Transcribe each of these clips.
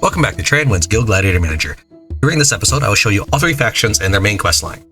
Welcome back to Tran Wins Guild Gladiator Manager. During this episode, I will show you all 3 factions and their main quest line.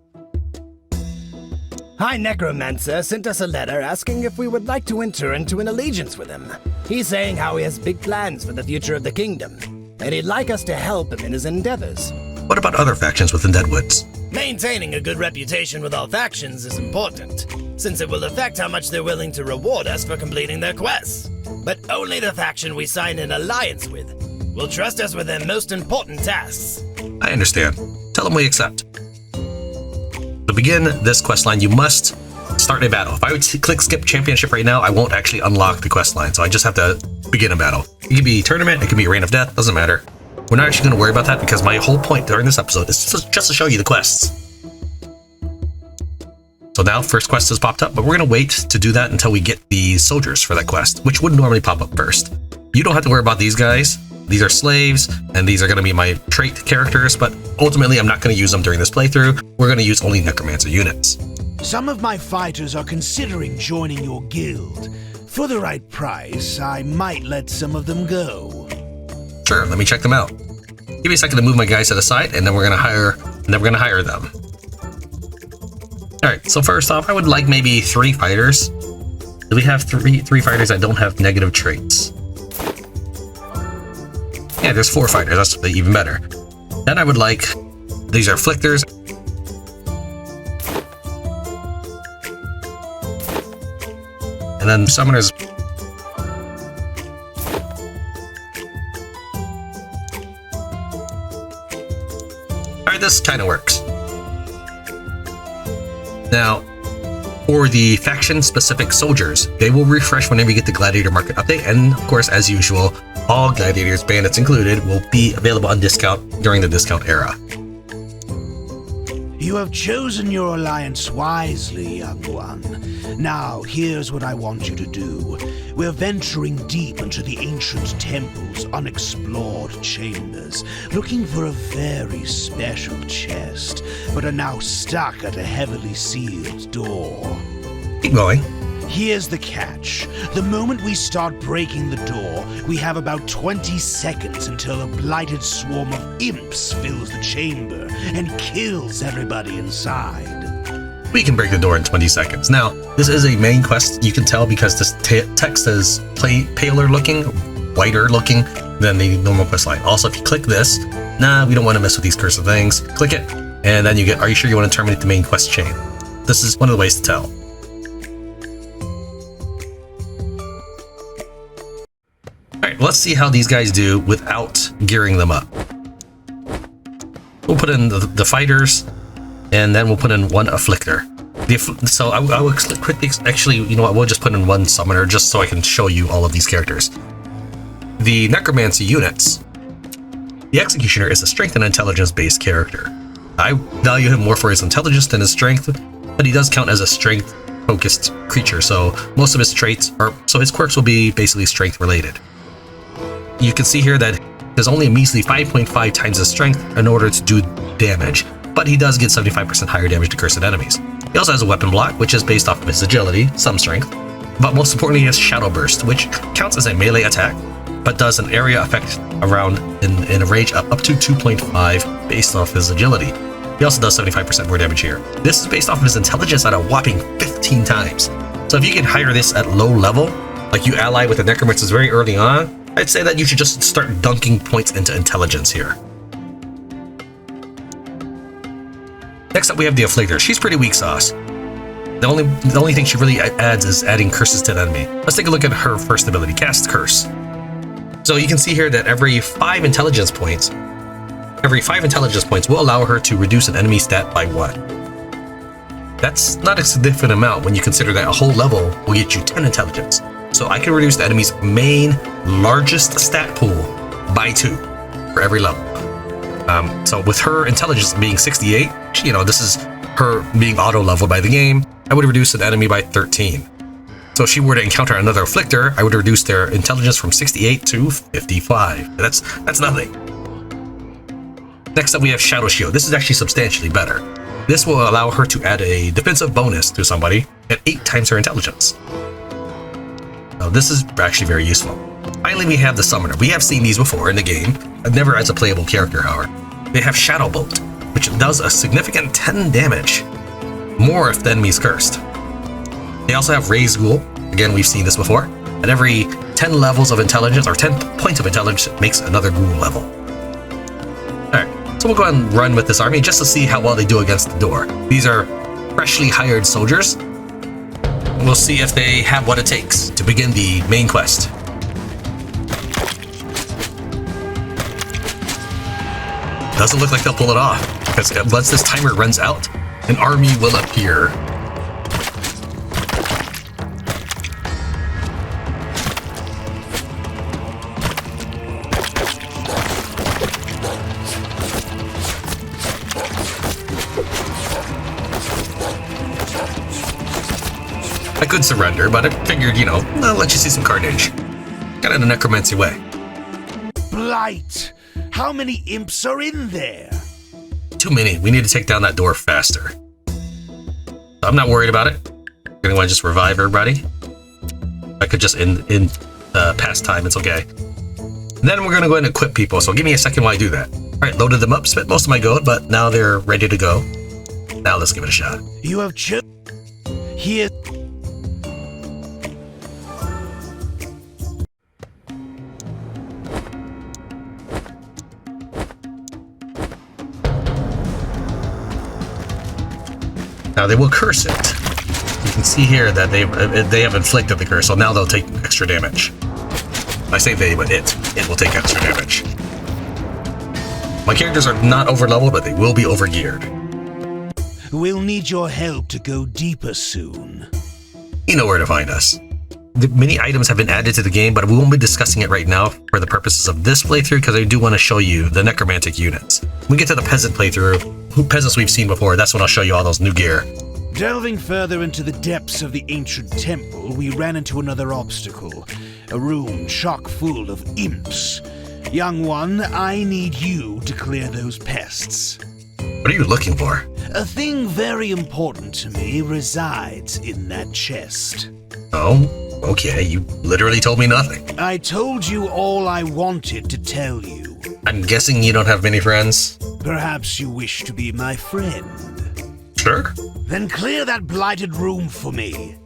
Hi, Necromancer sent us a letter asking if we would like to enter into an allegiance with him. He's saying how he has big plans for the future of the kingdom, and he'd like us to help him in his endeavors. What about other factions within Deadwoods? Maintaining a good reputation with all factions is important, since it will affect how much they're willing to reward us for completing their quests. But only the faction we sign an alliance with will trust us with their most important tasks. I understand. Tell them we accept. To begin this questline, you must start a battle. If I would click skip championship right now, I won't actually unlock the questline, so I just have to begin a battle. It can be tournament, it can be reign of death, doesn't matter. We're not actually going to worry about that because my whole point during this episode is just to show you the quests. So now first quest has popped up, but we're going to wait to do that until we get the soldiers for that quest, which would normally pop up first. You don't have to worry about these guys. These are slaves, and these are going to be my trait characters, but ultimately I'm not going to use them during this playthrough. We're going to use only Necromancer units. Some of my fighters are considering joining your guild. For the right price, I might let some of them go. Sure, let me check them out. Give me a second to move my guys to the side, and then we're going to hire them. All right, so first off, I would like maybe 3 fighters. Do we have three fighters that don't have negative traits? Yeah, there's 4 fighters. That's even better. Then I would like, these are afflictors. And then summoners. Alright, this kind of works. Now, for the faction-specific soldiers, they will refresh whenever you get the Gladiator Market update, and of course, as usual, all Gladiators, bandits included, will be available on discount during the discount era. You have chosen your alliance wisely, young one. Now, here's what I want you to do. We're venturing deep into the ancient temple's unexplored chambers, looking for a very special chest, but are now stuck at a heavily sealed door. Keep going. Here's the catch. The moment we start breaking the door, we have about 20 seconds until a blighted swarm of imps fills the chamber and kills everybody inside. We can break the door in 20 seconds. Now, this is a main quest, you can tell because this text is paler looking, whiter looking than the normal quest line. Also, if you click this, we don't want to mess with these cursed things. Click it, and then you get, are you sure you want to terminate the main quest chain? This is one of the ways to tell. Alright, let's see how these guys do without gearing them up. We'll put in the fighters, and then we'll put in 1 afflictor. So I will quickly, actually, you know what, we'll just put in 1 summoner just so I can show you all of these characters. The Necromancer units. The Executioner is a strength and intelligence based character. I value him more for his intelligence than his strength, but he does count as a strength focused creature, so most of his traits are, so his quirks will be basically strength related. You can see here that there's only a measly 5.5 times his strength in order to do damage, but he does get 75% higher damage to cursed enemies. He also has a weapon block, which is based off of his agility, some strength, but most importantly he has Shadow Burst, which counts as a melee attack, but does an area effect around in a range of up to 2.5 based off his agility. He also does 75% more damage here. This is based off of his intelligence at a whopping 15 times. So if you can hire this at low level, like you ally with the Necromancers very early on, I'd say that you should just start dunking points into intelligence here. Next up we have the Afflictor. She's pretty weak sauce. The only thing she really adds is adding curses to the enemy. Let's take a look at her first ability, Cast Curse. So you can see here that every 5 intelligence points will allow her to reduce an enemy stat by 1. That's not a significant amount when you consider that a whole level will get you 10 intelligence. So I can reduce the enemy's main largest stat pool by 2 for every level. So with her intelligence being 68, you know, this is her being auto leveled by the game, I would reduce an enemy by 13. So if she were to encounter another afflictor, I would reduce their intelligence from 68 to 55. That's nothing. Next up we have Shadow Shield. This is actually substantially better. This will allow her to add a defensive bonus to somebody at 8 times her intelligence. Now this is actually very useful. Finally, we have the Summoner. We have seen these before in the game, never as a playable character, however. They have Shadow Bolt, which does a significant 10 damage, more if the enemy's cursed. They also have Raised Ghoul. Again, we've seen this before. At every 10 levels of intelligence, or 10 points of intelligence, it makes another ghoul level. Alright, so we'll go ahead and run with this army just to see how well they do against the door. These are freshly hired soldiers. We'll see if they have what it takes to begin the main quest. Doesn't look like they'll pull it off, because once this timer runs out, an army will appear. I could surrender, but I figured, I'll let you see some carnage. Kind of the Necromancer way. Blight! How many imps are in there? Too many. We need to take down that door faster. I'm not worried about it. I'm gonna want to just revive everybody. I could just in past time, it's okay. And then we're gonna go ahead and equip people, so give me a second while I do that. Alright, loaded them up, spent most of my gold, but now they're ready to go. Now let's give it a shot. You have chosen. Here. Now they will curse it. You can see here that they have inflicted the curse, so now they'll take extra damage. I say they, but it will take extra damage. My characters are not over leveled, but they will be over geared. We'll need your help to go deeper soon. You know where to find us. Many items have been added to the game, but we won't be discussing it right now for the purposes of this playthrough, because I do want to show you the necromantic units. When we get to the peasant playthrough, peasants we've seen before, that's when I'll show you all those new gear. Delving further into the depths of the ancient temple, we ran into another obstacle. A room chock full of imps. Young one, I need you to clear those pests. What are you looking for? A thing very important to me resides in that chest. Oh, okay. You literally told me nothing. I told you all I wanted to tell you. I'm guessing you don't have many friends? Perhaps you wish to be my friend. Sure. Then clear that blighted room for me.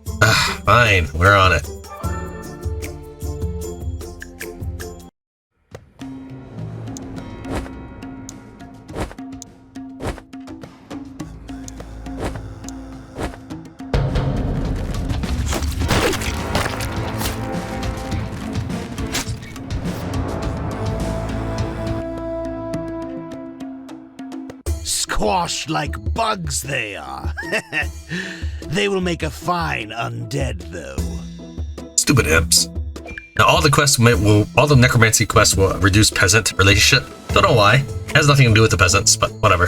Fine, we're on it. Squashed like bugs they are. They will make a fine undead, though. Stupid imps. Now all the necromancy quests will reduce peasant relationship. Don't know why. It has nothing to do with the peasants, but whatever.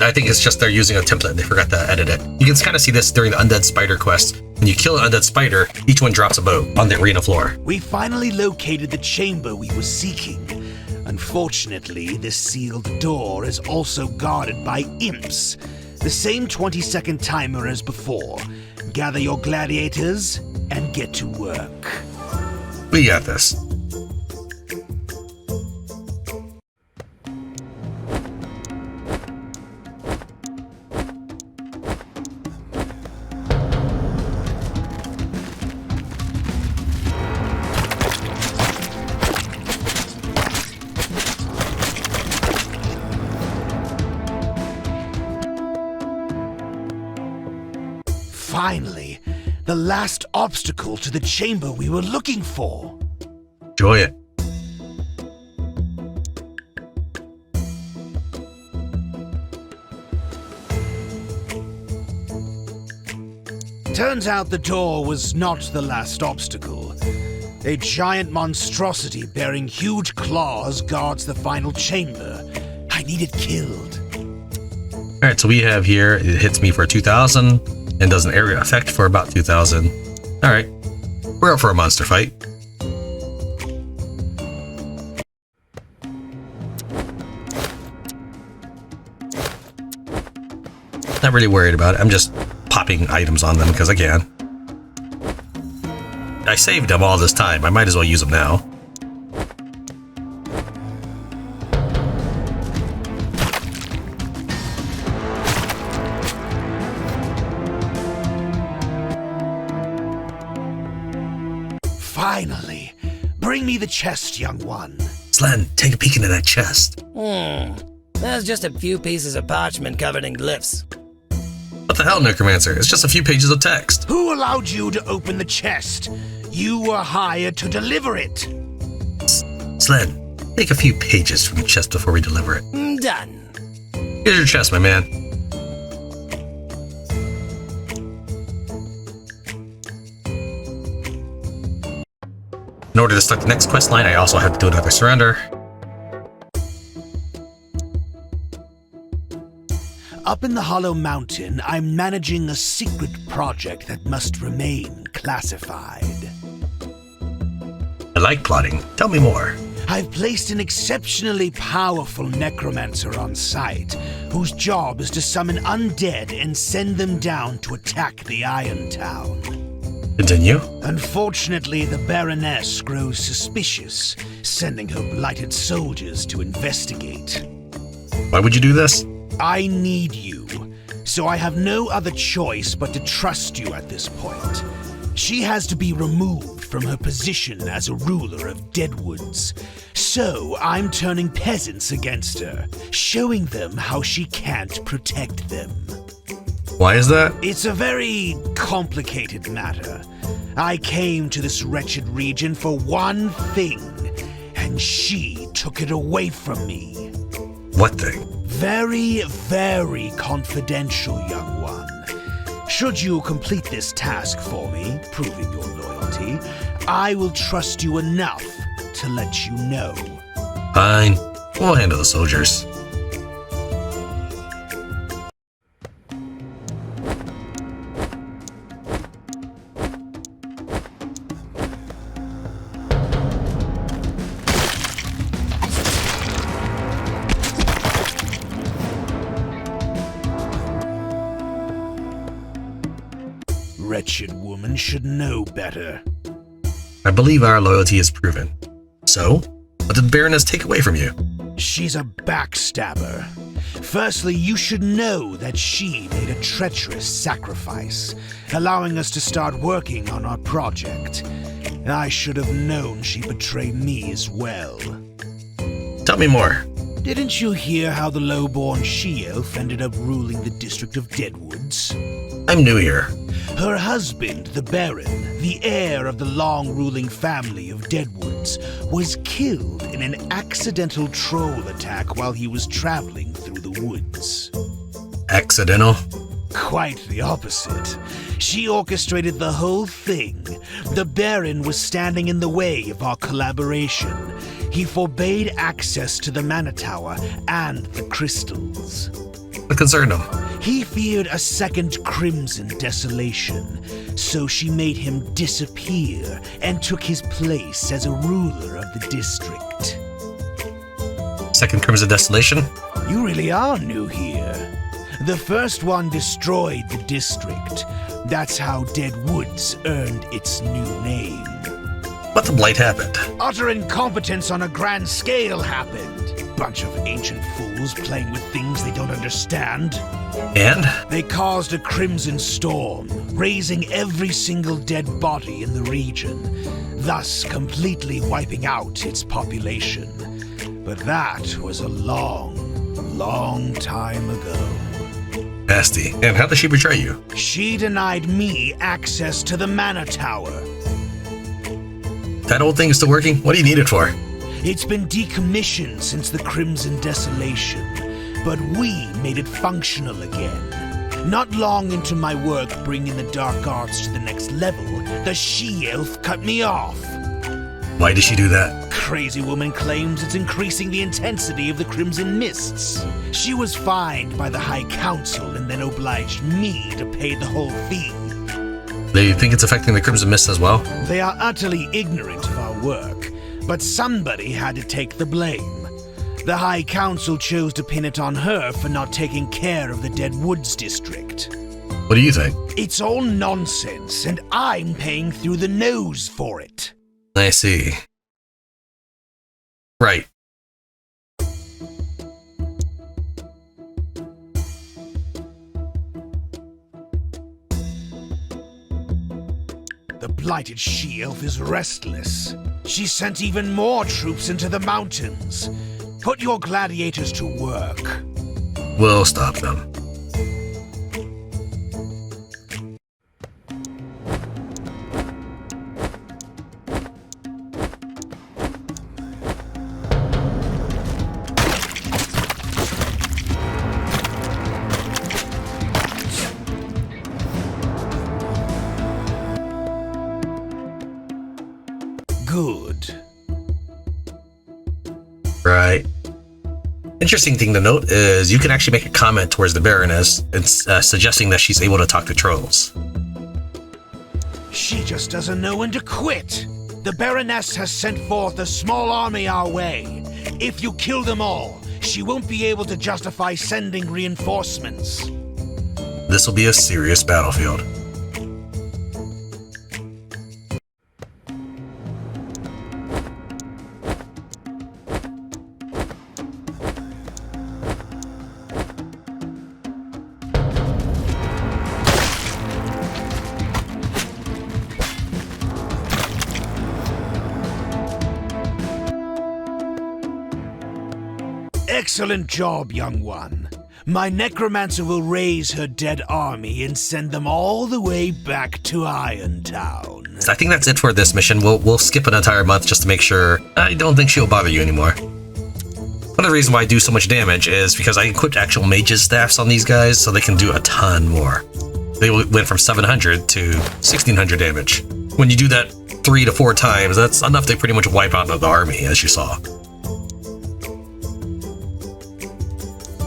I think it's just they're using a template and they forgot to edit it. You can kind of see this during the Undead Spider quest. When you kill an Undead Spider, each one drops a boat on the arena floor. We finally located the chamber we were seeking. Unfortunately, this sealed door is also guarded by imps. The same 20-second timer as before. Gather your gladiators and get to work. We got this. Finally, the last obstacle to the chamber we were looking for. Enjoy it. Turns out the door was not the last obstacle. A giant monstrosity bearing huge claws guards the final chamber. I need it killed. Alright, so we have here, it hits me for 2,000 and does an area effect for about 2,000. Alright, we're up for a monster fight. Not really worried about it, I'm just popping items on them because I can. I saved them all this time, I might as well use them now. Bring me the chest, young one. Slen, take a peek into that chest. There's just a few pieces of parchment covered in glyphs. What the hell, Necromancer? It's just a few pages of text. Who allowed you to open the chest? You were hired to deliver it. Slen, take a few pages from the chest before we deliver it. Done. Here's your chest, my man. In order to start the next quest line, I also have to do another surrender. Up in the Hollow Mountain, I'm managing a secret project that must remain classified. I like plotting. Tell me more. I've placed an exceptionally powerful necromancer on site, whose job is to summon undead and send them down to attack the Iron Town. Continue. Unfortunately, the Baroness grows suspicious, sending her blighted soldiers to investigate. Why would you do this? I need you, so I have no other choice but to trust you at this point. She has to be removed from her position as a ruler of Deadwoods. So I'm turning peasants against her, showing them how she can't protect them. Why is that? It's a very complicated matter. I came to this wretched region for one thing, and she took it away from me. What thing? Very, very confidential, young one. Should you complete this task for me, proving your loyalty, I will trust you enough to let you know. Fine. We'll handle the soldiers. Wretched woman should know better. I believe our loyalty is proven. So, what did the Baroness take away from you? She's a backstabber. Firstly, you should know that she made a treacherous sacrifice, allowing us to start working on our project. I should have known she'd betray me as well. Tell me more. Didn't you hear how the low-born she-elf ended up ruling the district of Deadwoods? I'm new here. Her husband, the Baron, the heir of the long-ruling family of Deadwoods, was killed in an accidental troll attack while he was traveling through the woods. Accidental? Quite the opposite. She orchestrated the whole thing. The Baron was standing in the way of our collaboration. He forbade access to the Mana Tower and the crystals. What concerned him? He feared a second Crimson Desolation, so she made him disappear and took his place as a ruler of the district. Second Crimson Desolation? You really are new here. The first one destroyed the district. That's how Deadwoods earned its new name. What the blight happened? Utter incompetence on a grand scale happened. Bunch of ancient fools playing with things they don't understand. And? They caused a crimson storm, raising every single dead body in the region, thus completely wiping out its population. But that was a long, long time ago. Nasty. And how did she betray you? She denied me access to the Mana Tower. That old thing is still working? What do you need it for? It's been decommissioned since the Crimson Desolation, but we made it functional again. Not long into my work bringing the dark arts to the next level, the she-elf cut me off. Why did she do that? Crazy woman claims it's increasing the intensity of the Crimson Mists. She was fined by the High Council and then obliged me to pay the whole fee. They think it's affecting the Crimson Mist as well? They are utterly ignorant of our work, but somebody had to take the blame. The High Council chose to pin it on her for not taking care of the Deadwoods district. What do you think? It's all nonsense, and I'm paying through the nose for it. I see. Right. The blighted she-elf is restless. She sent even more troops into the mountains. Put your gladiators to work. We'll stop them. Good. Right. Interesting thing to note is you can actually make a comment towards the Baroness and suggesting that she's able to talk to trolls. She just doesn't know when to quit. The Baroness has sent forth a small army our way. If you kill them all, she won't be able to justify sending reinforcements. This will be a serious battlefield. Excellent job, young one. My Necromancer will raise her dead army and send them all the way back to Irontown. So I think that's it for this mission. We'll skip an entire month just to make sure. I don't think she'll bother you anymore. One of the reasons why I do so much damage is because I equipped actual mages staffs on these guys so they can do a ton more. They went from 700 to 1600 damage. When you do that 3 to 4 times, that's enough to pretty much wipe out the army, as you saw.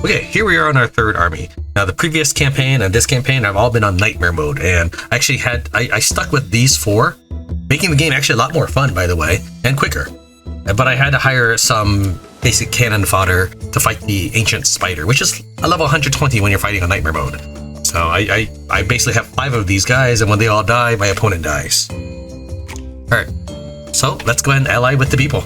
Okay, here we are on our third army. Now, the previous campaign and this campaign have all been on nightmare mode, and I actually I stuck with these 4, making the game actually a lot more fun, by the way, and quicker. But I had to hire some basic cannon fodder to fight the ancient spider, which is a level 120 when you're fighting on nightmare mode. So I basically have 5 of these guys, and when they all die, my opponent dies. Alright, so let's go ahead and ally with the people.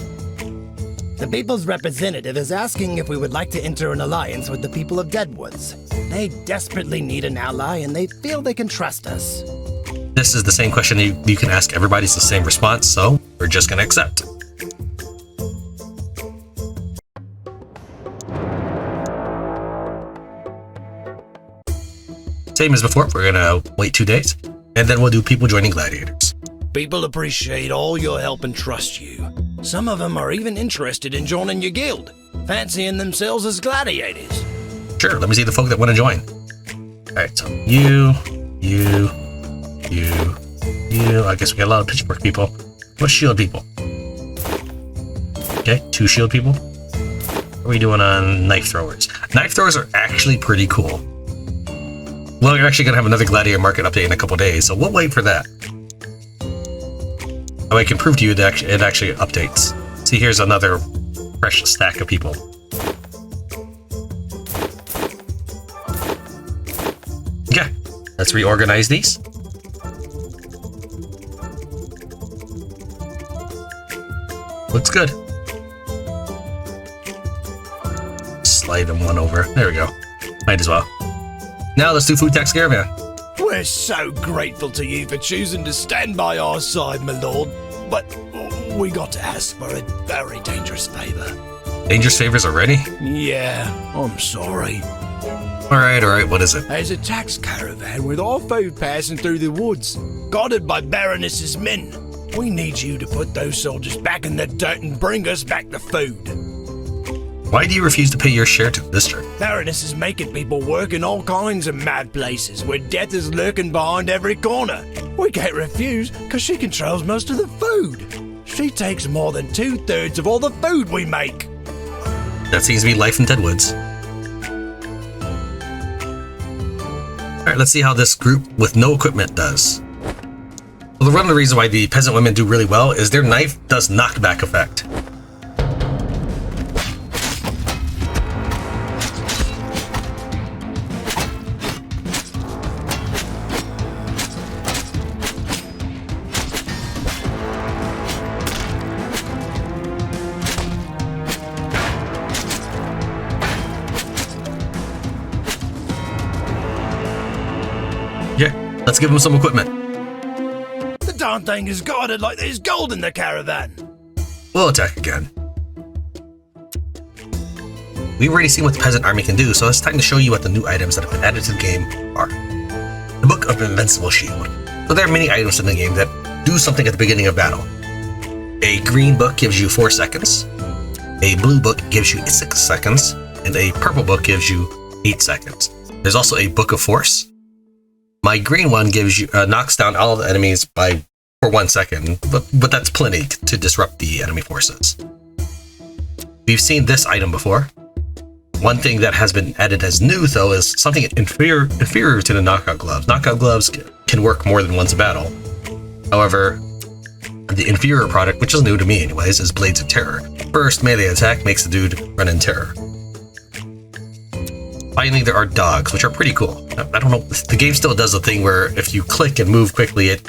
The People's representative is asking if we would like to enter an alliance with the people of Deadwoods. They desperately need an ally, and they feel they can trust us. This is the same question you can ask everybody. It's the same response, so we're just going to accept. Same as before, we're going to wait 2 days, and then we'll do people joining Gladiators. People appreciate all your help and trust you. Some of them are even interested in joining your guild, fancying themselves as gladiators. Sure, let me see the folk that want to join. Alright, so you. I guess we got a lot of pitchfork people. What shield people? Okay, 2 shield people. What are we doing on knife throwers? Knife throwers are actually pretty cool. Well, you're actually going to have another Gladiator market update in a couple days, so we'll wait for that. Oh, I can prove to you that it actually updates. See, here's another fresh stack of people. Okay, let's reorganize these. Looks good. Slide them one over. There we go. Might as well. Now let's do Tax Caravan. We're so grateful to you for choosing to stand by our side, my lord. But we got to ask for a very dangerous favor. Dangerous favors already? Yeah, I'm sorry. Alright, what is it? There's a tax caravan with our food passing through the woods, guarded by Baroness's men. We need you to put those soldiers back in the dirt and bring us back the food. Why do you refuse to pay your share to the district? Baroness is making people work in all kinds of mad places where death is lurking behind every corner. We can't refuse because she controls most of the food. She takes more than 2/3 of all the food we make. That seems to be life in Deadwoods. Alright, let's see how this group with no equipment does. Well, one of the reasons why the peasant women do really well is their knife does knockback effect. Let's give them some equipment. The darn thing is guarded like there's gold in the caravan. we'll attack again. We've already seen what the peasant army can do, so it's time to show you what the new items that have been added to the game are. The Book of Invincible Shield. So there are many items in the game that do something at the beginning of battle. A green book gives you 4 seconds, a blue book gives you 6 seconds, and a purple book gives you 8 seconds. There's also a Book of Force. My green one gives you knocks down all of the enemies for 1 second, but that's plenty to disrupt the enemy forces. We've seen this item before. One thing that has been added as new, though, is something inferior to the knockout gloves. Knockout gloves can work more than once a battle. However, the inferior product, which is new to me anyways, is Blades of Terror. First melee attack makes the dude run in terror. Finally, there are dogs, which are pretty cool. I don't know, the game still does a thing where if you click and move quickly, it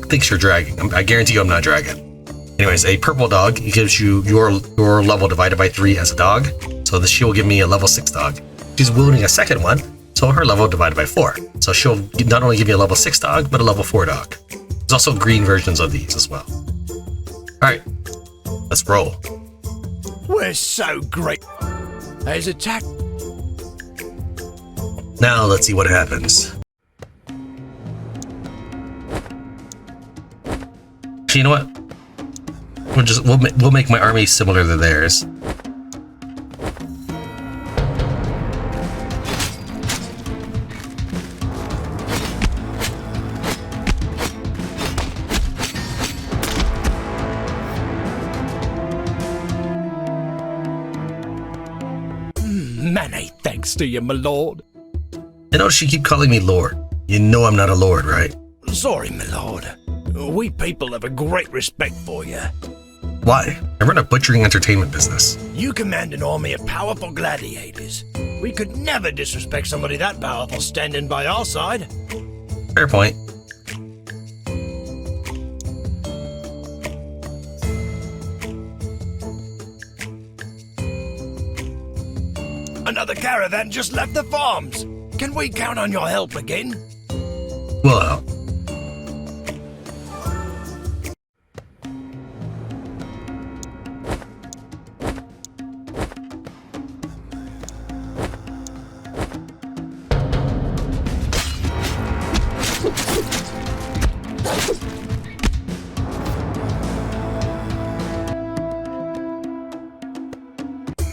thinks you're dragging. I guarantee you I'm not dragging. Anyways, a purple dog gives you your level divided by 3 as a dog. So she will give me a level 6 dog. She's wielding a second one, so her level divided by 4. So she'll not only give me a level 6 dog, but a level 4 dog. There's also green versions of these as well. Alright, let's roll. We're so great. There's attack. Now let's see what happens. Actually, you know what? We'll make my army similar to theirs. Many thanks to you, my lord. I notice you keep calling me Lord. You know I'm not a Lord, right? Sorry, my lord. We people have a great respect for you. Why? I run a butchering entertainment business. You command an army of powerful gladiators. We could never disrespect somebody that powerful standing by our side. Fair point. Another caravan just left the farms. Can we count on your help again? Well,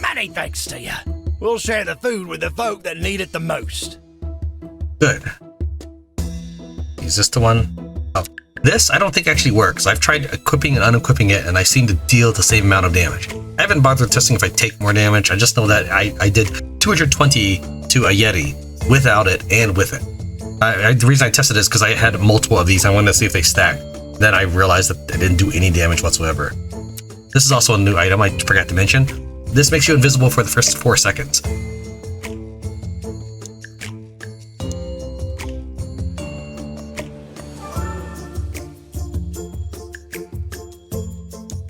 Many thanks to you. We'll share the food with the folk that need it the most. good. Is this the one? Oh, this I don't think actually works. I've tried equipping and unequipping it, and I seem to deal the same amount of damage. I haven't bothered testing if I take more damage. I just know that I did 220 to a Yeti without it and with it. The reason I tested it is because I had multiple of these. I wanted to see if they stacked. Then I realized that they didn't do any damage whatsoever. This is also a new item I forgot to mention. This makes you invisible for the first 4 seconds.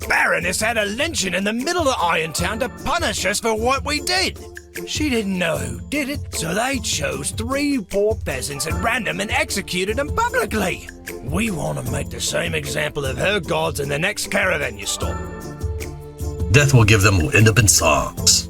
Baroness had a lynching in the middle of Irontown to punish us for what we did. She didn't know who did it, so they chose 3 poor peasants at random and executed them publicly. We want to make the same example of her gods in the next caravan you stop. Death will give them will end up in songs.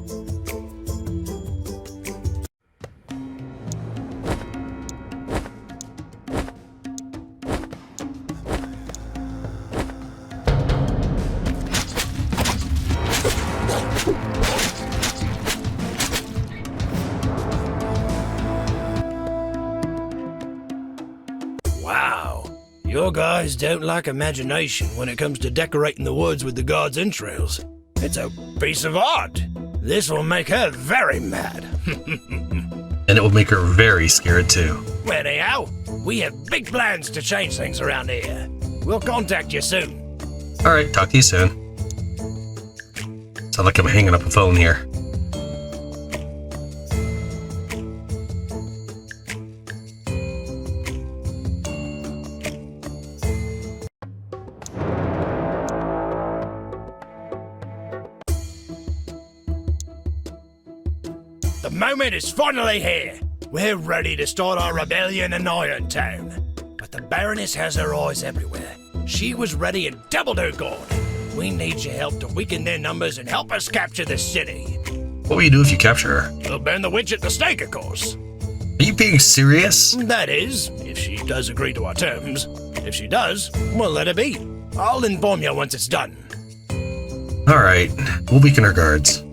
Wow, your guys don't lack imagination when it comes to decorating the woods with the gods' entrails. It's a piece of art. This will make her very mad. And it will make her very scared too. Well, anyhow, we have big plans to change things around here. We'll contact you soon. Alright, talk to you soon. Sound like I'm hanging up a phone here. The moment is finally here. We're ready to start our rebellion in Irontown. But the Baroness has her eyes everywhere. She was ready and doubled her guard. We need your help to weaken their numbers and help us capture the city. What will you do if you capture her? We'll burn the witch at the stake, of course. Are you being serious? That is, if she does agree to our terms. If she does, we'll let her be. I'll inform you once it's done. Alright, we'll weaken our guards.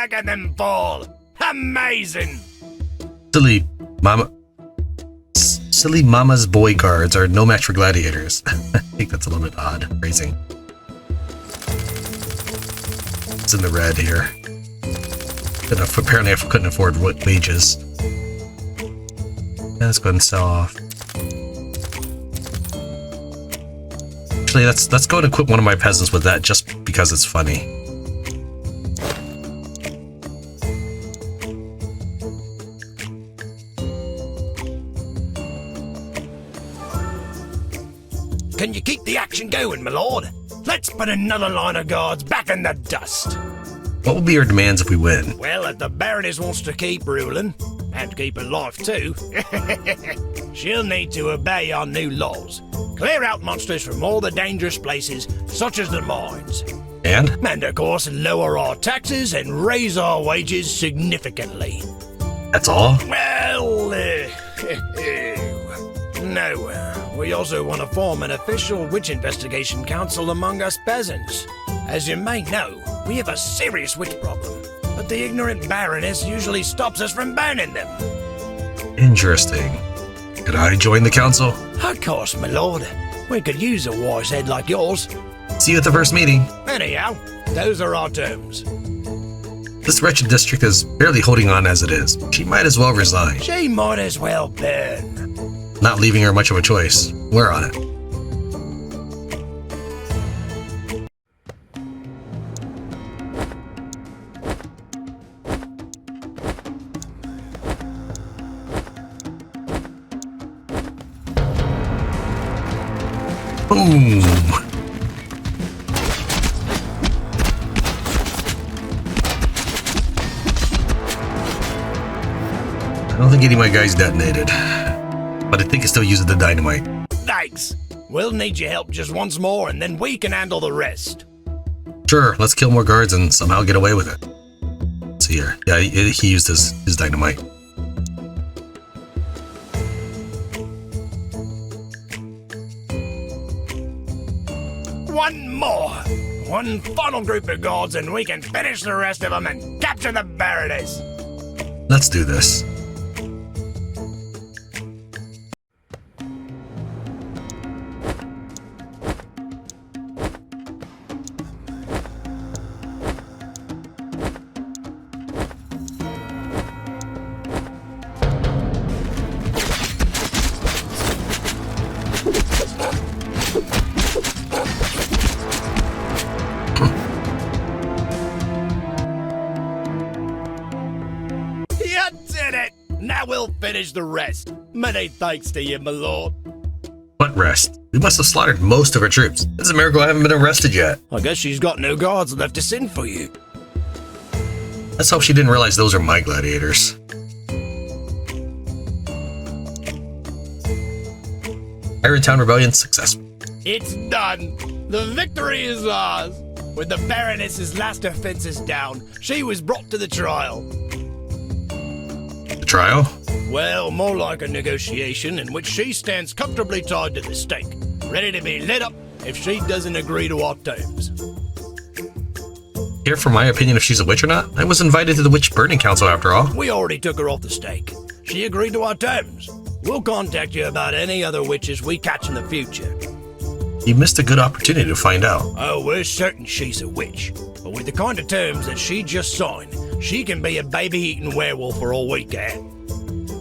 Look at them fall! Amazing! Silly mama's boy guards are no match for gladiators. I think that's a little bit odd phrasing. It's in the red here. Apparently I couldn't afford wages. Let's go ahead and sell off. Actually, let's go and equip one of my peasants with that just because it's funny. Can you keep the action going, my lord? Let's put another line of guards back in the dust. What will be your demands if we win? Well, if the Baroness wants to keep ruling, and keep her life too, she'll need to obey our new laws. Clear out monsters from all the dangerous places, such as the mines. And? And of course, lower our taxes and raise our wages significantly. That's all? Well, no. We also want to form an official witch investigation council among us peasants. As you may know, we have a serious witch problem, but the ignorant Baroness usually stops us from burning them. Interesting. Could I join the council? Of course, my lord. We could use a wise head like yours. See you at the first meeting. Anyhow, those are our terms. This wretched district is barely holding on as it is. She might as well resign. She might as well burn. Not leaving her much of a choice. We're on it. Boom! I don't think any of my guys detonated, but I think it still uses the dynamite. Thanks. We'll need your help just once more, and then we can handle the rest. Sure, let's kill more guards and somehow get away with it. Let's see here. Yeah, he used his dynamite. One more. One final group of guards, and we can finish the rest of them and capture the Baroness. Let's do this. Now we'll finish the rest. Many thanks to you, my lord. What rest? We must have slaughtered most of our troops. It's a miracle I haven't been arrested yet. I guess she's got no guards left to send for you. Let's hope she didn't realize those are my gladiators. Iron Town Rebellion successful. It's done. The victory is ours. With the Baroness's last offenses down, she was brought to the trial. The trial? Well, more like a negotiation in which she stands comfortably tied to the stake, ready to be lit up if she doesn't agree to our terms. Here for my opinion if she's a witch or not? I was invited to the Witch Burning Council after all. We already took her off the stake. She agreed to our terms. We'll contact you about any other witches we catch in the future. You missed a good opportunity to find out. Oh, we're certain she's a witch. But with the kind of terms that she just signed, she can be a baby-eating werewolf for all we care.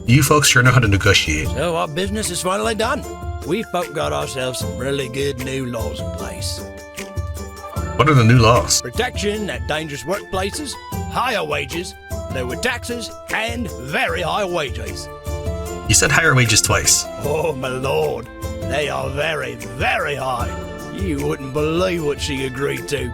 You folks sure know how to negotiate. So our business is finally done. We folk got ourselves some really good new laws in place. What are the new laws? Protection at dangerous workplaces, higher wages, lower taxes, and very high wages. You said higher wages twice. Oh, my lord. They are very, very high. You wouldn't believe what she agreed to.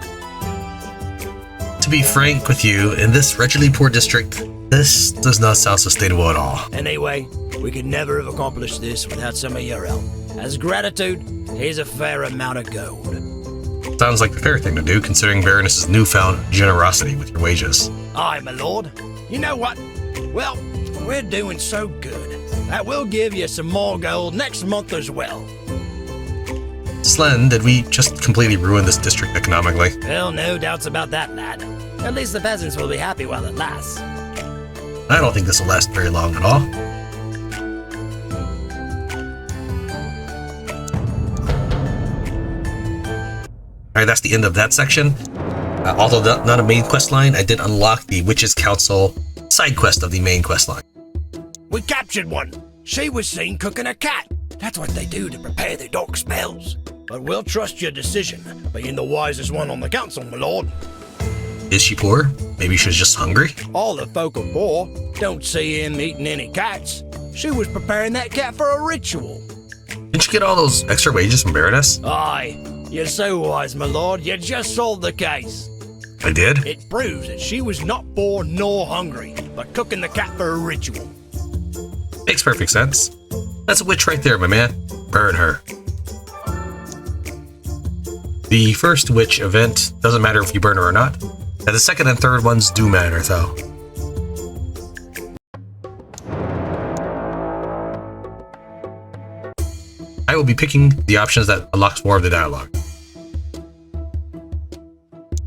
To be frank with you, in this wretchedly poor district, this does not sound sustainable at all. Anyway, we could never have accomplished this without some of your help. As gratitude, here's a fair amount of gold. Sounds like the fair thing to do, considering Baroness's newfound generosity with your wages. Aye, my lord. You know what? Well, we're doing so good that we'll give you some more gold next month as well. Slen, did we just completely ruin this district economically? Well, no doubts about that, lad. At least the peasants will be happy while it lasts. I don't think this will last very long at all. Alright, that's the end of that section. Although not a main quest line, I did unlock the Witches' Council side quest of the main quest line. We captured one. She was seen cooking a cat. That's what they do to prepare their dark spells. But we'll trust your decision, being the wisest one on the council, my lord. Is she poor? Maybe she was just hungry? All the folk are poor. Don't see him eating any cats. She was preparing that cat for a ritual. Didn't you get all those extra wages from Baroness? Aye, you're so wise, my lord. You just solved the case. I did? It proves that she was not poor nor hungry, but cooking the cat for a ritual. Makes perfect sense. That's a witch right there, my man. Burn her. The first witch event doesn't matter if you burn her or not. And the second and third ones do matter, though. I will be picking the options that unlocks more of the dialogue.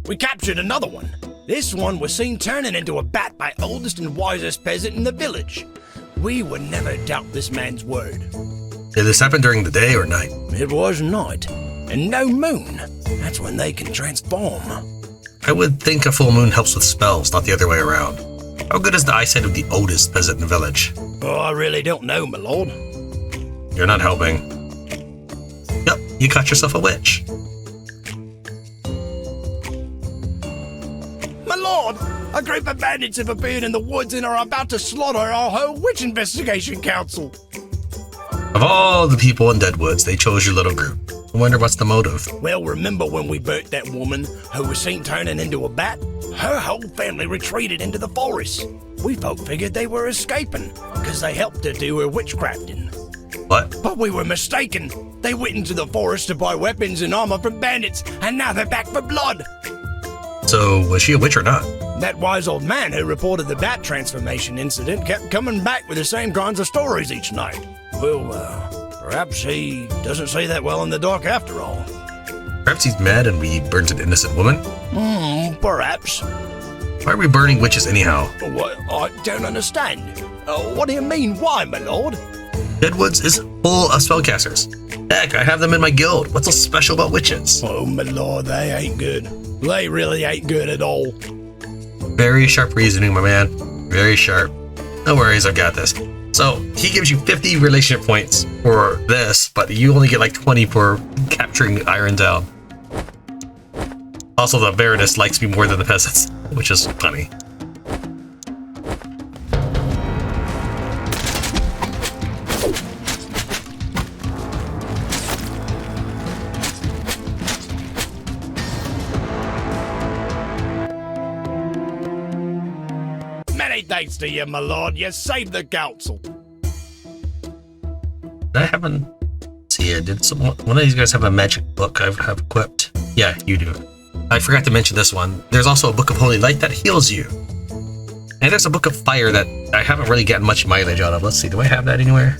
We captured another one. This one was seen turning into a bat by oldest and wisest peasant in the village. We would never doubt this man's word. Did this happen during the day or night? It was night, and no moon. That's when they can transform. I would think a full moon helps with spells, not the other way around. How good is the eyesight of the oldest peasant in the village? Oh, I really don't know, my lord. You're not helping. Yep, you caught yourself a witch. My lord, a group of bandits have appeared in the woods and are about to slaughter our whole witch investigation council. Of all the people in Deadwoods, they chose your little group. I wonder what's the motive. Well, remember when we burnt that woman who was seen turning into a bat? Her whole family retreated into the forest. We folk figured they were escaping because they helped her do her witchcrafting. What? But we were mistaken. They went into the forest to buy weapons and armor from bandits, and now they're back for blood. So, was she a witch or not? That wise old man who reported the bat transformation incident kept coming back with the same kinds of stories each night. Well, perhaps he doesn't see that well in the dark after all. Perhaps he's mad and we burnt an innocent woman? Perhaps. Why are we burning witches anyhow? What? I don't understand. What do you mean, why, my lord? Deadwoods is full of spellcasters. Heck, I have them in my guild. What's so special about witches? Oh, my lord, they ain't good. They really ain't good at all. Very sharp reasoning, my man. Very sharp. No worries, I've got this. So, he gives you 50 relationship points for this, but you only get like 20 for capturing Iron Town. Also, the Baroness likes me more than the peasants, which is funny. Many thanks to you, my lord. You saved the council. I haven't... See, did one of these guys have a magic book I have equipped? Yeah, you do. I forgot to mention this one. There's also a book of Holy Light that heals you. And there's a book of Fire that I haven't really gotten much mileage out of. Let's see, do I have that anywhere?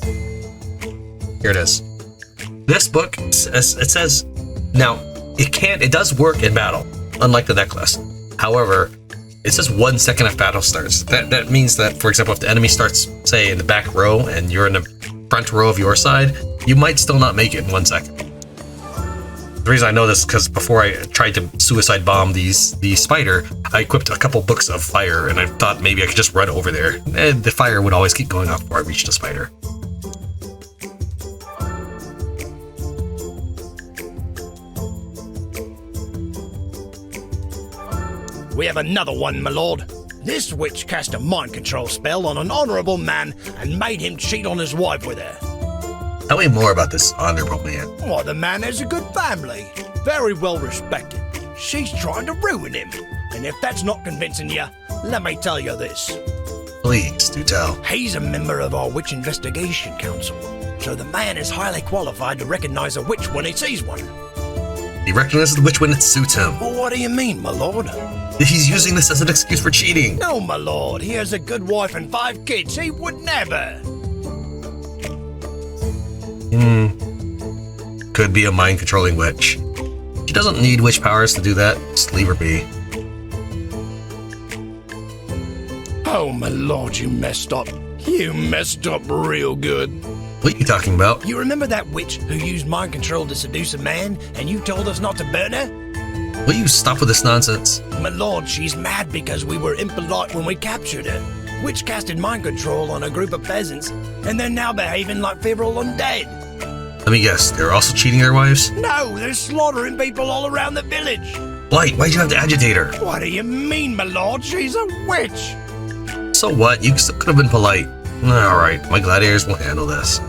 Here it is. This book, it says... Now, it does work in battle, unlike the necklace. However, it says 1 second if battle starts. That means that, for example, if the enemy starts, say, in the back row and you're in the front row of your side, you might still not make it in 1 second. The reason I know this is because before I tried to suicide bomb the spider, I equipped a couple books of fire, and I thought maybe I could just run over there. And the fire would always keep going off before I reached the spider. We have another one, my lord. This witch cast a mind control spell on an honorable man and made him cheat on his wife with her. Tell me more about this honorable man. Why, the man has a good family, very well respected. She's trying to ruin him. And if that's not convincing you, let me tell you this. Please, do tell. He's a member of our Witch Investigation Council, so the man is highly qualified to recognize a witch when he sees one. He recognizes the witch when it suits him. Well, what do you mean, my lord? He's using this as an excuse for cheating. No, my lord, he has a good wife and 5 kids. He would never. Could be a mind-controlling witch. She doesn't need witch powers to do that. Just leave her be. Oh, my lord, you messed up. You messed up real good. What are you talking about? You remember that witch who used mind control to seduce a man, and you told us not to burn her? Will you stop with this nonsense? My lord, she's mad because we were impolite when we captured her. Witch casted mind control on a group of peasants, and they're now behaving like feral undead. Let me guess, they're also cheating their wives? No, they're slaughtering people all around the village. Why'd you have to agitate her? What do you mean, my lord? She's a witch. So what? You still could have been polite. Alright, my gladiators will handle this.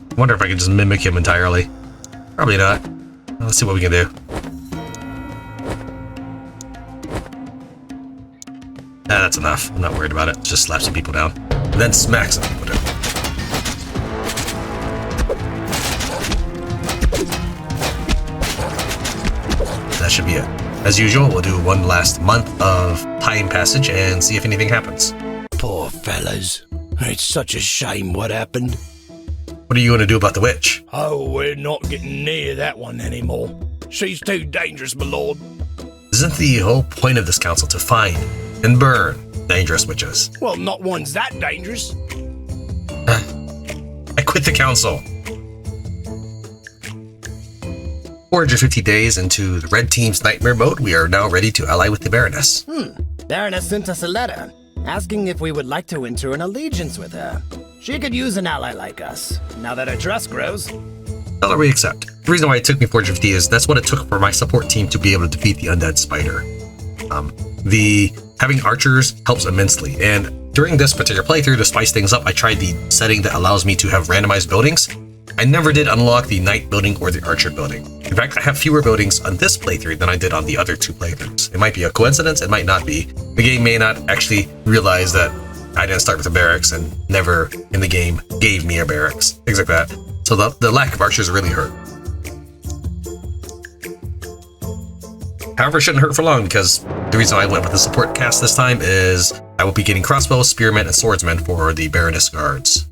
I wonder if I can just mimic him entirely. Probably not. Let's see what we can do. That's enough. I'm not worried about it. Just slap some people down. And then smack some people down. That should be it. As usual, we'll do one last month of time passage and see if anything happens. Poor fellas. It's such a shame what happened. What are you going to do about the witch? Oh, we're not getting near that one anymore. She's too dangerous, my lord. Isn't the whole point of this council to find and burn dangerous witches? Well, not one's that dangerous. I quit the council. 450 days into the red team's nightmare mode, we are now ready to ally with the Baroness. Baroness sent us a letter, asking if we would like to enter an allegiance with her. She could use an ally like us, now that her trust grows. Tell her we accept. The reason why it took me 450 is that's what it took for my support team to be able to defeat the undead spider. Having archers helps immensely, and during this particular playthrough, to spice things up, I tried the setting that allows me to have randomized buildings. I never did unlock the knight building or the archer building. In fact, I have fewer buildings on this playthrough than I did on the other 2 playthroughs. It might be a coincidence, it might not be. The game may not actually realize that I didn't start with a barracks and never in the game gave me a barracks, things like that. So the lack of archers really hurt. However, it shouldn't hurt for long, because the reason I went with the support cast this time is I will be getting crossbows, spearmen, and swordsmen for the Baroness guards.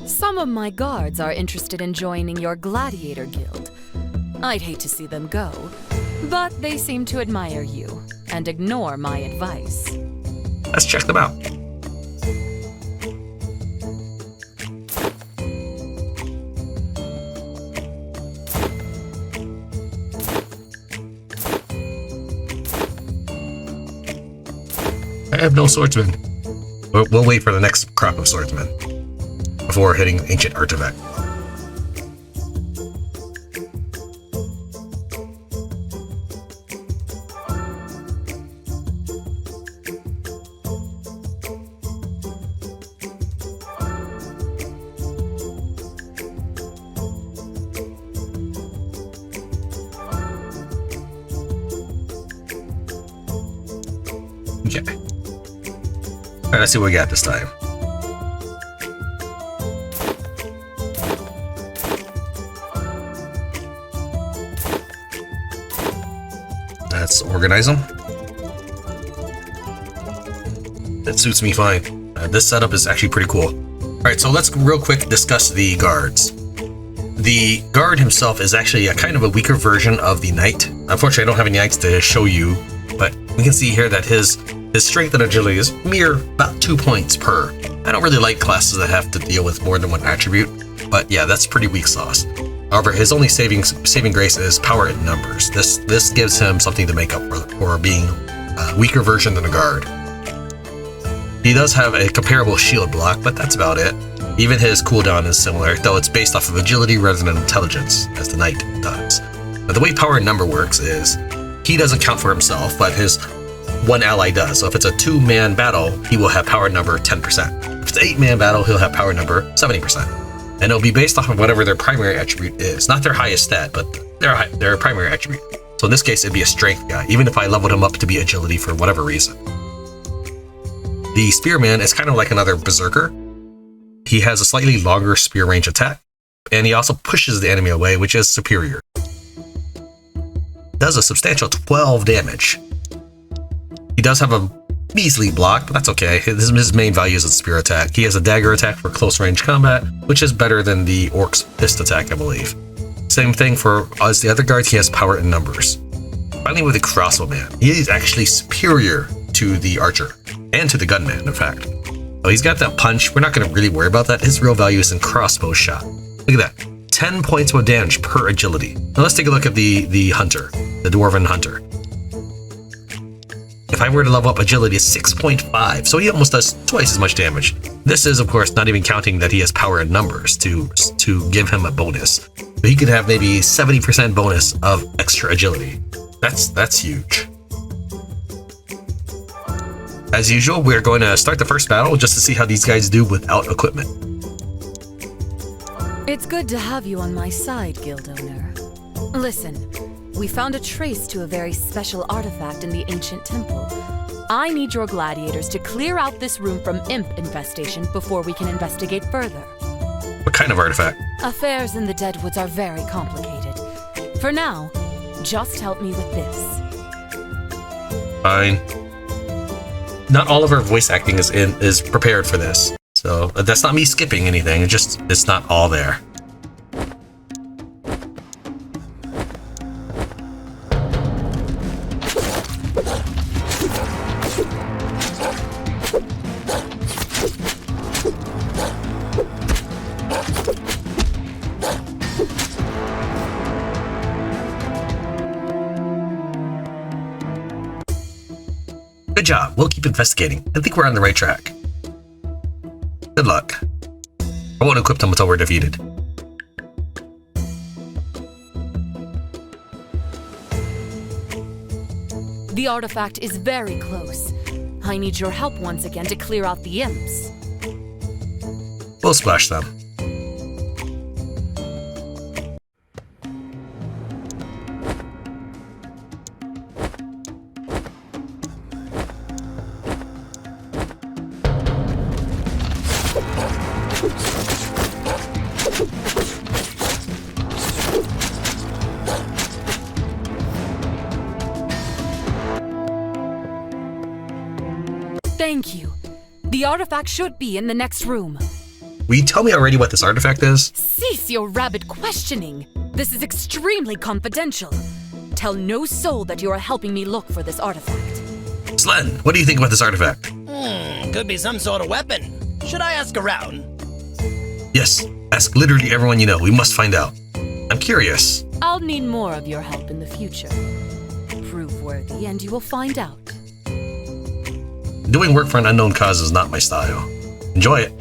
Some of my guards are interested in joining your Gladiator guild. I'd hate to see them go, but they seem to admire you and ignore my advice. Let's check them out. I have no swordsmen. We'll wait for the next crop of swordsmen before hitting Ancient Artifact. Okay. Alright, let's see what we got this time. Let's organize them. That suits me fine. This setup is actually pretty cool. Alright, so let's real quick discuss the guards. The guard himself is actually a kind of a weaker version of the knight. Unfortunately, I don't have any knights to show you, but we can see here that his strength and agility is mere about 2 points per. I don't really like classes that have to deal with more than one attribute, but yeah, that's pretty weak sauce. However, his only saving grace is power in numbers. This gives him something to make up for being a weaker version than a guard. He does have a comparable shield block, but that's about it. Even his cooldown is similar, though it's based off of agility rather than intelligence, as the knight does. But the way power and number works is, he doesn't count for himself, but his one ally does. So if it's a 2-man battle, he will have power number 10%. If it's an 8-man battle, he'll have power number 70%. And it'll be based off of whatever their primary attribute is. Not their highest stat, but their primary attribute. So in this case, it'd be a strength guy, even if I leveled him up to be agility for whatever reason. The Spearman is kind of like another Berserker. He has a slightly longer spear range attack, and he also pushes the enemy away, which is superior. Does a substantial 12 damage. He does have a measly block, but that's okay. His main value is a spear attack. He has a dagger attack for close range combat, which is better than the Orc's fist attack, I believe. Same thing for as the other guards, he has power in numbers. Finally, with the crossbowman, he is actually superior to the archer, and to the gunman, in fact. So he's got that punch. We're not going to really worry about that. His real value is in crossbow shot. Look at that. 10 points of damage per agility. Now let's take a look at the hunter, the dwarven hunter. If I were to level up agility, it's 6.5, so he almost does twice as much damage. This is, of course, not even counting that he has power in numbers to give him a bonus. So he could have maybe 70% bonus of extra agility. That's huge. As usual, we're going to start the first battle just to see how these guys do without equipment. It's good to have you on my side, guild owner. Listen, we found a trace to a very special artifact in the ancient temple. I need your gladiators to clear out this room from imp infestation before we can investigate further. What kind of artifact? Affairs in the Deadwoods are very complicated. For now, just help me with this. Fine. Not all of our voice acting is prepared for this. So that's not me skipping anything, it's not all there. Good job, we'll keep investigating. I think we're on the right track. Good luck. I won't equip them until we're defeated. The artifact is very close. I need your help once again to clear out the imps. We'll splash them. Thank you. The artifact should be in the next room. Will you tell me already what this artifact is? Cease your rabid questioning. This is extremely confidential. Tell no soul that you are helping me look for this artifact. Slen, what do you think about this artifact? Could be some sort of weapon. Should I ask around? Yes, ask literally everyone you know. We must find out. I'm curious. I'll need more of your help in the future. Prove worthy and you will find out. Doing work for an unknown cause is not my style. Enjoy it.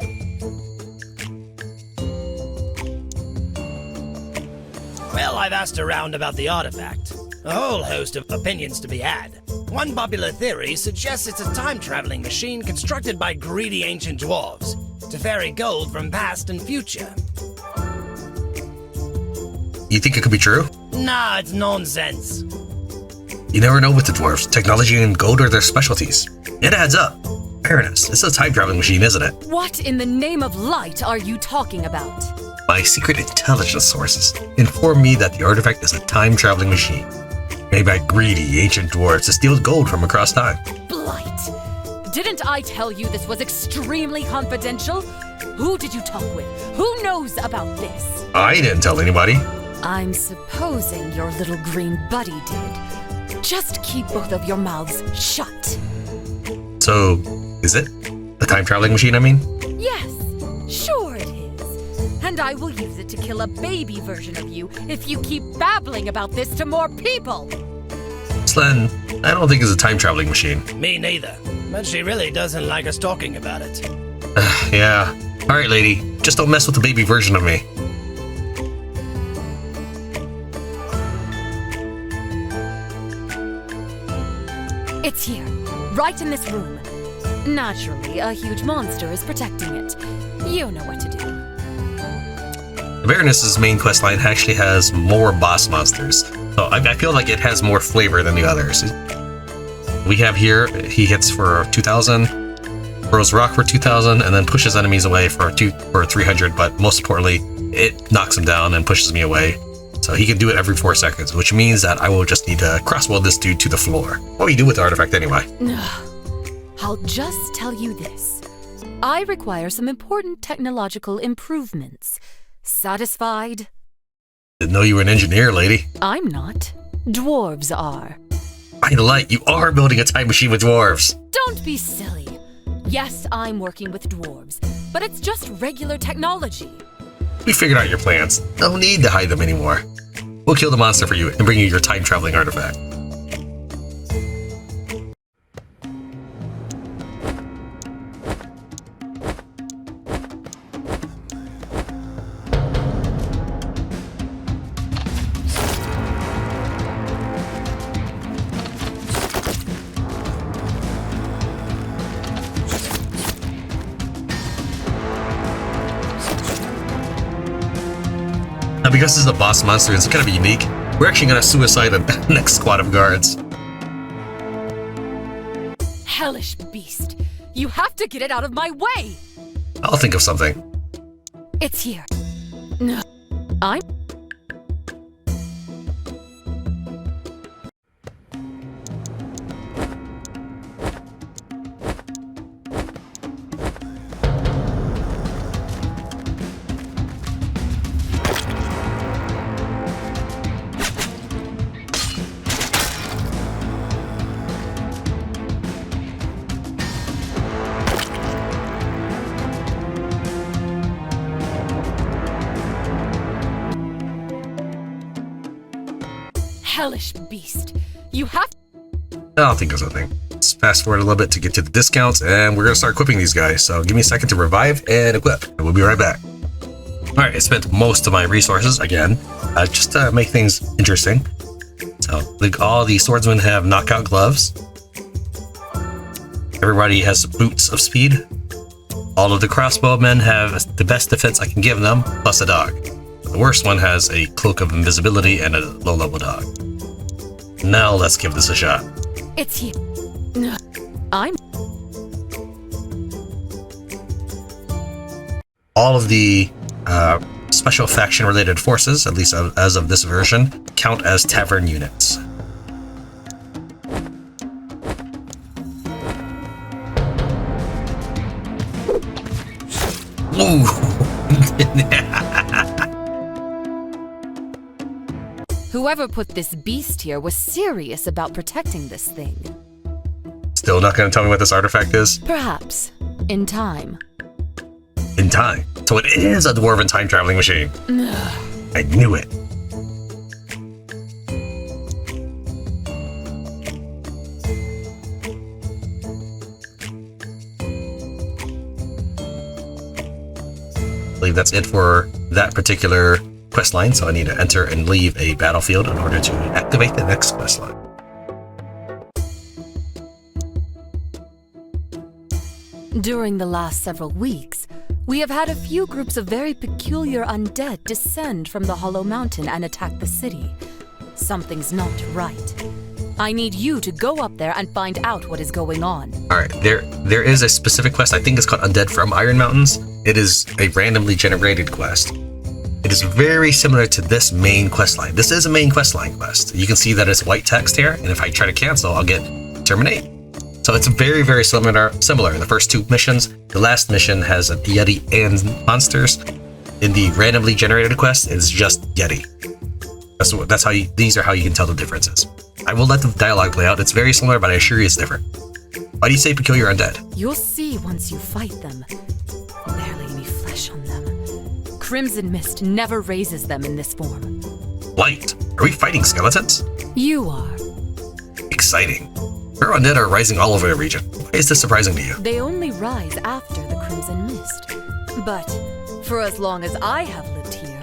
Well, I've asked around about the artifact. A whole host of opinions to be had. One popular theory suggests it's a time-traveling machine constructed by greedy ancient dwarves to ferry gold from past and future. You think it could be true? Nah, it's nonsense. You never know with the dwarves. Technology and gold are their specialties. It adds up. Baroness, it's a time-traveling machine, isn't it? What in the name of light are you talking about? My secret intelligence sources inform me that the artifact is a time-traveling machine made by greedy ancient dwarves to steal gold from across time. Blight! Didn't I tell you this was extremely confidential? Who did you talk with? Who knows about this? I didn't tell anybody. I'm supposing your little green buddy did. Just keep both of your mouths shut. So, is it? The time-traveling machine, I mean? Yes, sure it is. And I will use it to kill a baby version of you if you keep babbling about this to more people. Slen, I don't think it's a time-traveling machine. Me neither. But she really doesn't like us talking about it. Yeah, Alright, lady. Just don't mess with the baby version of me. It's here, right in this room. Naturally, a huge monster is protecting it. You know what to do. The Baroness's main questline actually has more boss monsters, so I feel like it has more flavor than the others. We have here, he hits for 2,000, throws rock for 2,000, and then pushes enemies away for 300, but most importantly, it knocks him down and pushes me away. So he can do it every 4 seconds, which means that I will just need to crossbow this dude to the floor. What do you do with the artifact anyway? I'll just tell you this. I require some important technological improvements. Satisfied? Didn't know you were an engineer, lady. I'm not. Dwarves are. I light, you are building a time machine with dwarves. Don't be silly. Yes, I'm working with dwarves, but it's just regular technology. We figured out your plans. No need to hide them anymore. We'll kill the monster for you and bring you your time-traveling artifact. Now, because this is a boss monster, it's kind of unique. We're actually going to suicide the next squad of guards. Hellish beast. You have to get it out of my way. I'll think of something. It's here. No. I'm... Hellish beast. You have... I'll think of something. Let's fast forward a little bit to get to the discounts, and we're going to start equipping these guys. So give me a second to revive and equip, and we'll be right back. Alright, I spent most of my resources, again, just to make things interesting. So, like, all the swordsmen have knockout gloves. Everybody has boots of speed. All of the crossbowmen have the best defense I can give them, plus a dog. The worst one has a cloak of invisibility and a low-level dog. Now let's give this a shot. It's here. I'm... All of the special faction-related forces, at least as of this version, count as tavern units. Ooh! Whoever put this beast here was serious about protecting this thing. Still not going to tell me what this artifact is? Perhaps. In time. In time. So it is a dwarven time-traveling machine. I knew it. I believe that's it for that particular questline, so I need to enter and leave a battlefield in order to activate the next questline. During the last several weeks, we have had a few groups of very peculiar undead descend from the Hollow Mountain and attack the city. Something's not right. I need you to go up there and find out what is going on. Alright, there is a specific quest, I think it's called Undead from Iron Mountains. It is a randomly generated quest. It is very similar to this main questline. This is a main questline quest. You can see that it's white text here, and if I try to cancel, I'll get terminate. So it's very, very similar. In the first 2 missions, the last mission has a Yeti and monsters. In the randomly generated quest, it's just Yeti. That's how these are how you can tell the differences. I will let the dialogue play out. It's very similar, but I assure you it's different. Why do you say peculiar undead? You'll see once you fight them. Barely any flesh on them. Crimson Mist never raises them in this form. Light. Are we fighting skeletons? You are. Exciting. Her undead are rising all over the region. Why is this surprising to you? They only rise after the Crimson Mist. But for as long as I have lived here,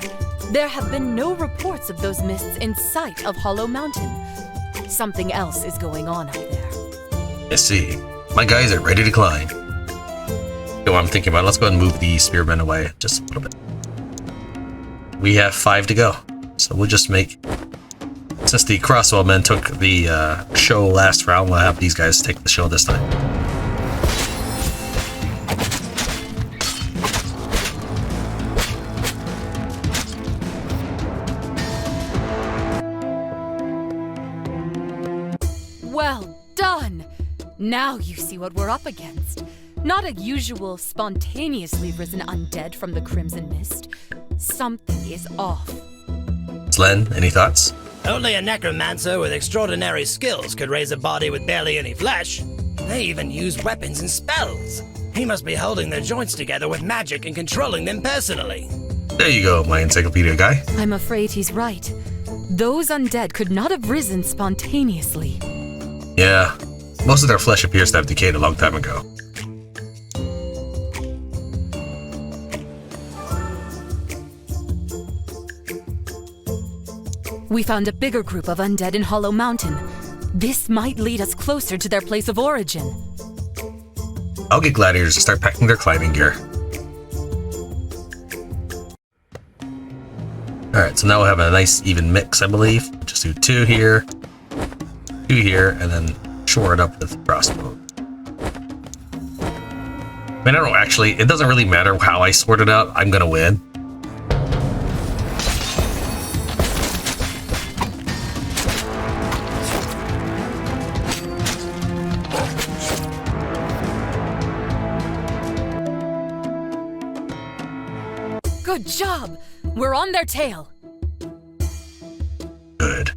there have been no reports of those mists in sight of Hollow Mountain. Something else is going on up there. I see. My guys are ready to climb. You know what I'm thinking about? Let's go ahead and move the spearmen away just a little bit. We have 5 to go. So we'll just make... Since the crossbow men took the show last round, we'll have these guys take the show this time. Well done! Now you see what we're up against. Not a usual, spontaneously risen undead from the Crimson Mist. Something is off. Slen, any thoughts? Only a necromancer with extraordinary skills could raise a body with barely any flesh. They even use weapons and spells. He must be holding their joints together with magic and controlling them personally. There you go, my encyclopedia guy. I'm afraid he's right. Those undead could not have risen spontaneously. Yeah, most of their flesh appears to have decayed a long time ago. We found a bigger group of undead in Hollow Mountain. This might lead us closer to their place of origin. I'll get gladiators to start packing their climbing gear. Alright, so now we'll have a nice even mix, I believe. Just do 2 here, 2 here, and then shore it up with crossbow. I mean, I don't actually, it doesn't really matter how I sort it out, I'm gonna win. Good job! We're on their tail. Good.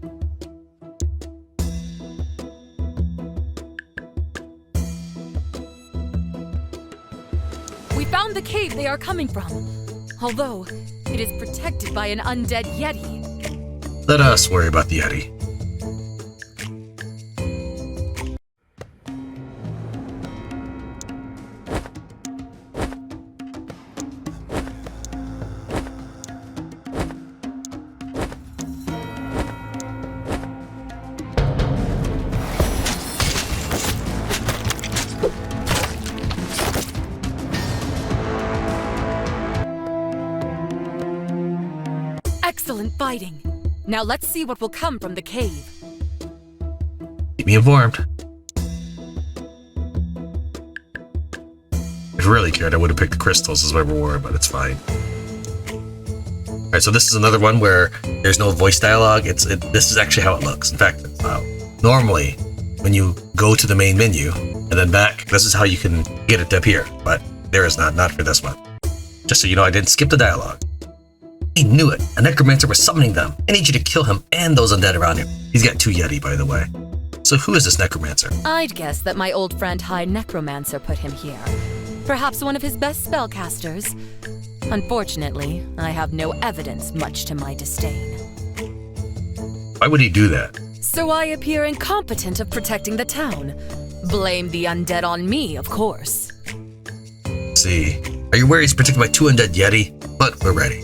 We found the cave they are coming from. Although, it is protected by an undead yeti. Let us worry about the Yeti. Excellent fighting. Now let's see what will come from the cave. Keep me informed. If I really cared, I would have picked the crystals as my reward, but it's fine. Alright, so this is another one where there's no voice dialogue. This is actually how it looks. In fact, normally, when you go to the main menu and then back, this is how you can get it to appear, but there is not for this one. Just so you know, I didn't skip the dialogue. I knew it. A necromancer was summoning them. I need you to kill him and those undead around him. He's got 2 yeti, by the way. So who is this necromancer? I'd guess that my old friend High Necromancer put him here. Perhaps one of his best spellcasters. Unfortunately, I have no evidence, much to my disdain. Why would he do that? So I appear incompetent of protecting the town. Blame the undead on me, of course. See. Are you worried he's protected by 2 undead yeti? But we're ready.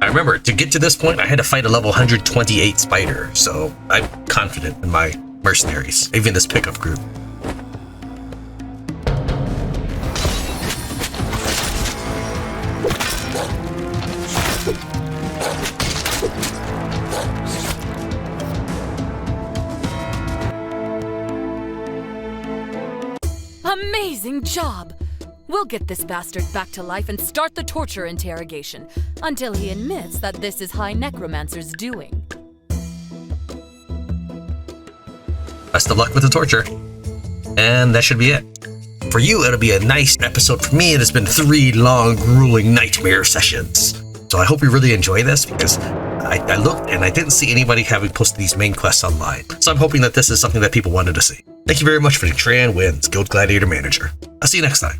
I remember, to get to this point, I had to fight a level 128 spider, so I'm confident in my mercenaries, even this pickup group. Amazing job! We'll get this bastard back to life and start the torture interrogation until he admits that this is High Necromancer's doing. Best of luck with the torture. And that should be it. For you, it'll be a nice episode. For me, it has been 3 long, grueling nightmare sessions. So I hope you really enjoy this, because I looked and I didn't see anybody having posted these main quests online. So I'm hoping that this is something that people wanted to see. Thank you very much for Tran Wins, Guild Gladiator Manager. I'll see you next time.